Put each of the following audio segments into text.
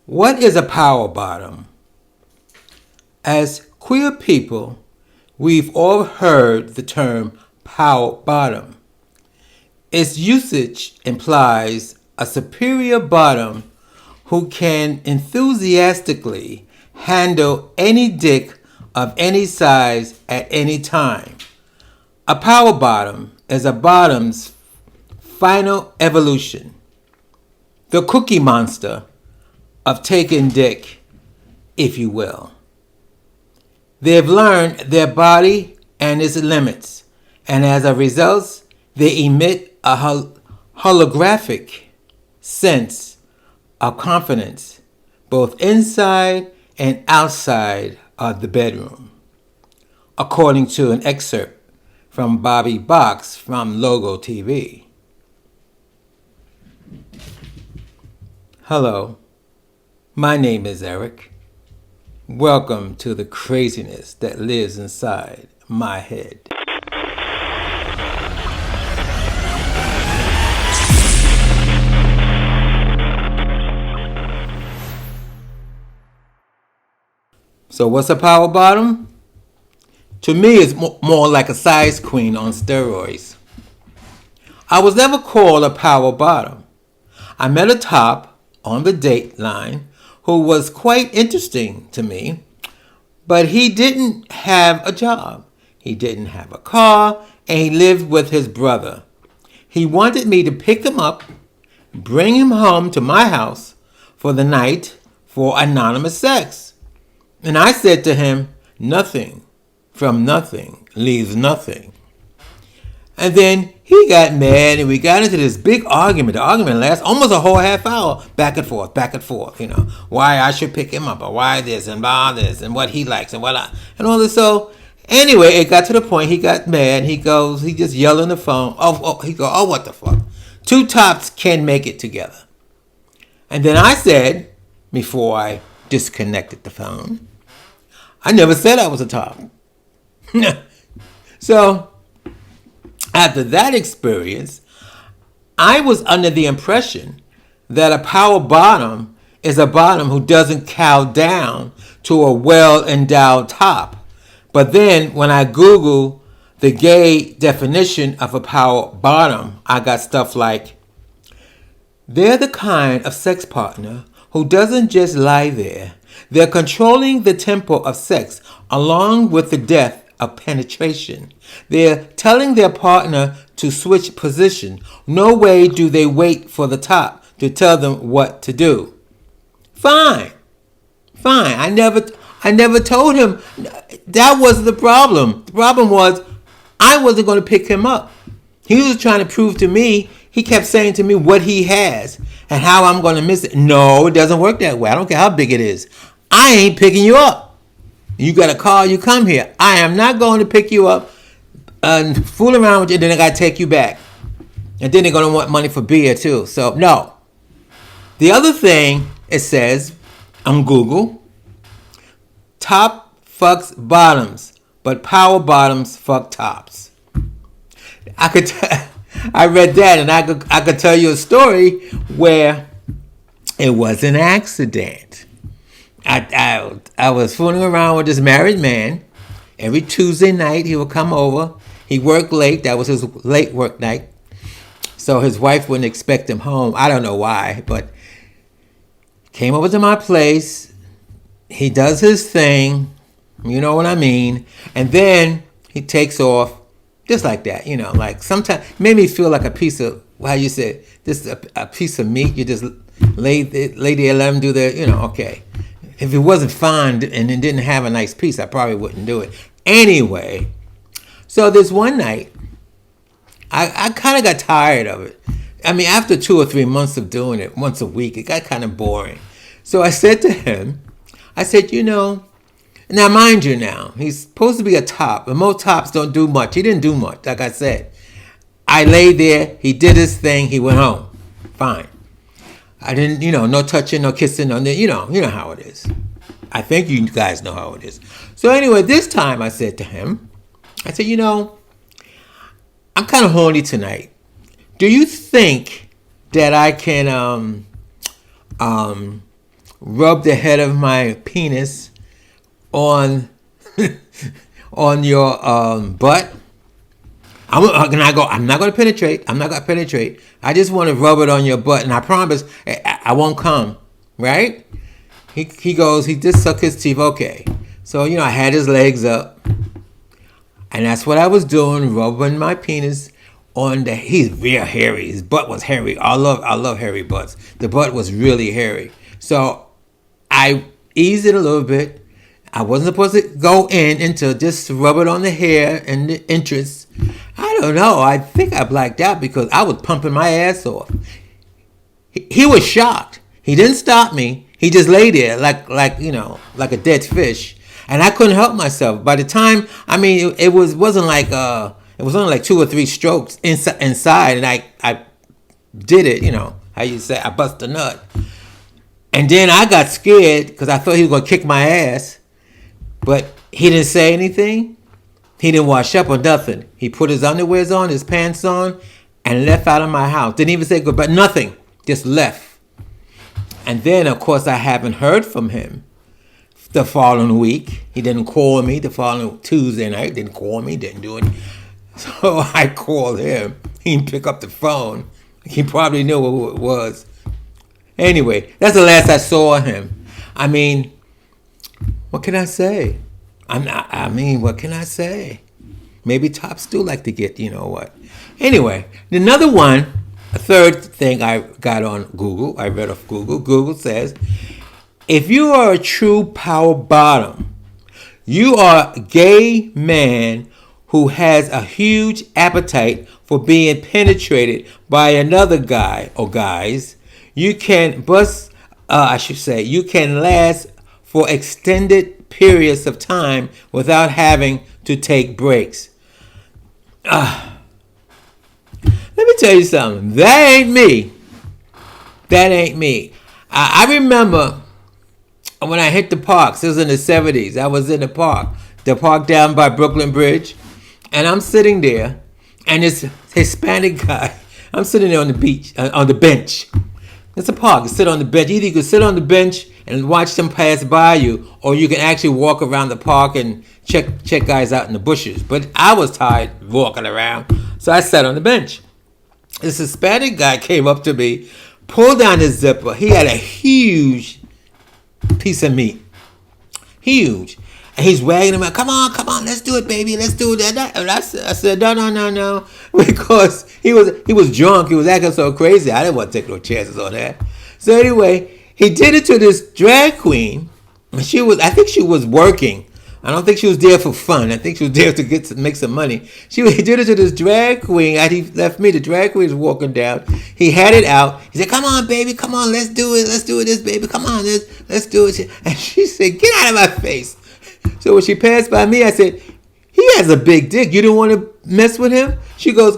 What is a power bottom? As queer people, we've all heard the term power bottom. Its usage implies a superior bottom who can enthusiastically handle any dick of any size at any time. A power bottom is a bottom's final evolution. The cookie monster of taking dick, if you will. They've learned their body and its limits, and as a result, they emit a holographic sense of confidence, both inside and outside of the bedroom, according to an excerpt from Bobby Box from Logo TV. Hello, my name is Eric. Welcome to the craziness that lives inside my head. So what's a power bottom? To me, it's more like a size queen on steroids. I was never called a power bottom. I met a top on the date line who was quite interesting to me, but he didn't have a job. He didn't have a car, and he lived with his brother. He wanted me to pick him up, bring him home to my house for the night for anonymous sex. And I said to him, nothing from nothing leaves nothing. And then he got mad and we got into this big argument. The argument lasted almost a whole half hour, back and forth, why I should pick him up or why this and blah this and what he likes and and all this. So anyway, it got to the point he got mad. He just yelled on the phone. What the fuck? Two tops can make it together. And then I said, before I disconnected the phone, I never said I was a top. So, after that experience, I was under the impression that a power bottom is a bottom who doesn't cow down to a well-endowed top. But then, when I Google the gay definition of a power bottom, I got stuff like, they're the kind of sex partner who doesn't just lie there. They're controlling the tempo of sex along with the depth of penetration. They're telling their partner to switch position. No way do they wait for the top to tell them what to do. Fine. I never told him that was the problem. The problem was I wasn't going to pick him up. He was trying to prove to me. He kept saying to me what he has and how I'm going to miss it. No, it doesn't work that way. I don't care how big it is. I ain't picking you up. You got a car, you come here. I am not going to pick you up and fool around with you, and then I got to take you back. And then they're going to want money for beer too. So, no. The other thing, it says on Google, top fucks bottoms, but power bottoms fuck tops. I read that, and I could tell you a story where it was an accident. I was fooling around with this married man. Every Tuesday night he would come over. He worked late. That was his late work night. So his wife wouldn't expect him home. I don't know why, but came over to my place. He does his thing. You know what I mean? And then he takes off just like that. Like sometimes made me feel like a piece of, how you say, just a piece of meat. You just lay there, let him do their, okay. If it wasn't fine and it didn't have a nice piece, I probably wouldn't do it. Anyway, so this one night, I kind of got tired of it. I mean, after 2 or 3 months of doing it once a week, it got kind of boring. So I said to him, now mind you now, he's supposed to be a top, but most tops don't do much. He didn't do much, like I said. I lay there, he did his thing, he went home. Fine. I didn't, no touching, no kissing, you know how it is. I think you guys know how it is. So anyway, this time I said to him, I'm kind of horny tonight. Do you think that I can rub the head of my penis on on your butt. I'm not going to penetrate. I'm not going to penetrate. I just want to rub it on your butt, and I promise I won't come. Right? He just sucked his teeth. Okay. So, I had his legs up, and that's what I was doing, rubbing my penis on he's real hairy. His butt was hairy. I love hairy butts. The butt was really hairy. So I eased it a little bit. I wasn't supposed to go into just rub it on the hair and the entrance. I don't know. I think I blacked out because I was pumping my ass off. He was shocked. He didn't stop me. He just lay there like a dead fish, and I couldn't help myself. By the time, it wasn't like it was only like 2 or 3 strokes inside, and I did it. How you say, I bust a nut, and then I got scared because I thought he was gonna kick my ass. But he didn't say anything. He didn't wash up or nothing. He put his underwears on, his pants on, and left out of my house. Didn't even say goodbye, nothing. Just left. And then, of course, I haven't heard from him the following week. He didn't call me the following Tuesday night. Didn't call me, didn't do it. So I called him. He didn't pick up the phone. He probably knew who it was. Anyway, that's the last I saw him. What can I say? What can I say? Maybe tops do like to get, Anyway, another one, a third thing I got on Google, I read off Google. Google says, if you are a true power bottom, you are a gay man who has a huge appetite for being penetrated by another guy or guys. You can you can last for extended periods of time without having to take breaks. Let me tell you something. That ain't me. That ain't me. I remember when I hit the parks. This was in the 70s. I was in the park down by Brooklyn Bridge, and I'm sitting there, and this Hispanic guy, I'm sitting there on the beach, on the bench. It's a park. You sit on the bench. Either you can sit on the bench and watch them pass by you, or you can actually walk around the park and check guys out in the bushes. But I was tired walking around, so I sat on the bench. This Hispanic guy came up to me, pulled down his zipper. He had a huge piece of meat. Huge. And he's wagging him out, come on, let's do it, baby, let's do it. And I said, no, because he was drunk, he was acting so crazy, I didn't want to take no chances on that. So anyway, he did it to this drag queen, and I think she was working. I don't think she was there for fun. I think she was there to make some money. He did it to this drag queen. He left me. The drag queen was walking down. He had it out. He said, come on, baby, come on, let's do it. Let's do this, baby. Come on, let's do it. And she said, get out of my face. So when she passed by me, I said, he has a big dick. You don't want to mess with him? She goes,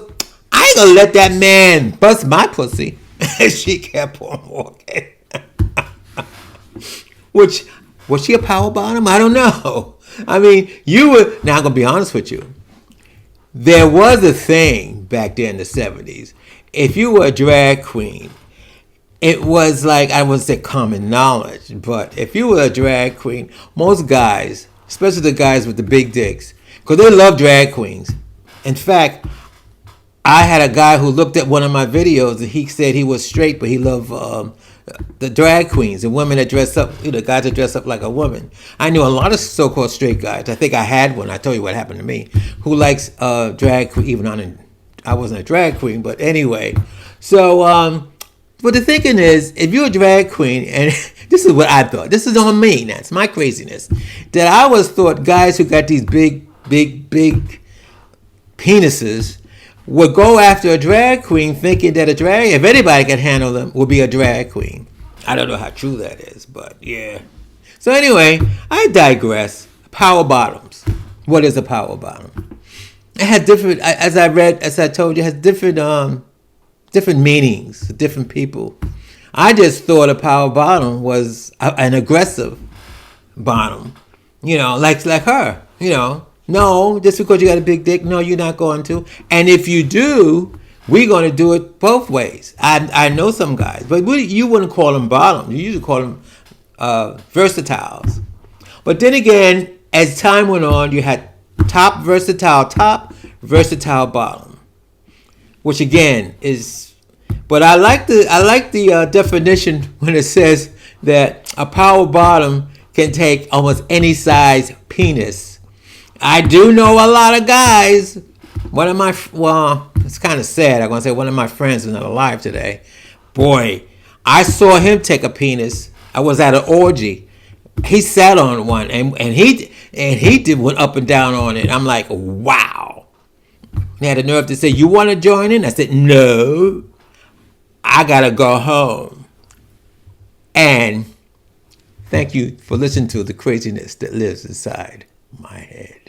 I ain't going to let that man bust my pussy. And she kept on walking. Was she a power bottom? I don't know. Now I'm going to be honest with you. There was a thing back there in the 70s. If you were a drag queen, it was like, I wouldn't say common knowledge, but if you were a drag queen, most guys, especially the guys with the big dicks, because they love drag queens. In fact, I had a guy who looked at one of my videos and he said he was straight, but he loved the drag queens, the women that dress up, the guys that dress up like a woman. I knew a lot of so-called straight guys. I think I had one. I told you what happened to me. Who likes drag queen? Even I wasn't a drag queen, but anyway. So, but the thinking is, if you're a drag queen, and this is what I thought. This is on me. Now it's my craziness that I always thought guys who got these big penises would go after a drag queen thinking that if anybody can handle them, will be a drag queen. I don't know how true that is, but yeah. So anyway, I digress. Power bottoms. What is a power bottom? It has different, as I told you, it has different meanings to different people. I just thought a power bottom was an aggressive bottom. Like her, No, just because you got a big dick, no, you're not going to. And if you do, we're going to do it both ways. I know some guys, but you wouldn't call them bottoms. You usually call them versatiles. But then again, as time went on, you had top, versatile bottom, which again is. But I like the definition when it says that a power bottom can take almost any size penis. I do know a lot of guys. It's kind of sad. I'm gonna say one of my friends is not alive today. Boy, I saw him take a penis. I was at an orgy. He sat on one and he went up and down on it. I'm like, wow. He had the nerve to say, "You want to join in?" I said, "No, I gotta go home." And thank you for listening to the craziness that lives inside my head.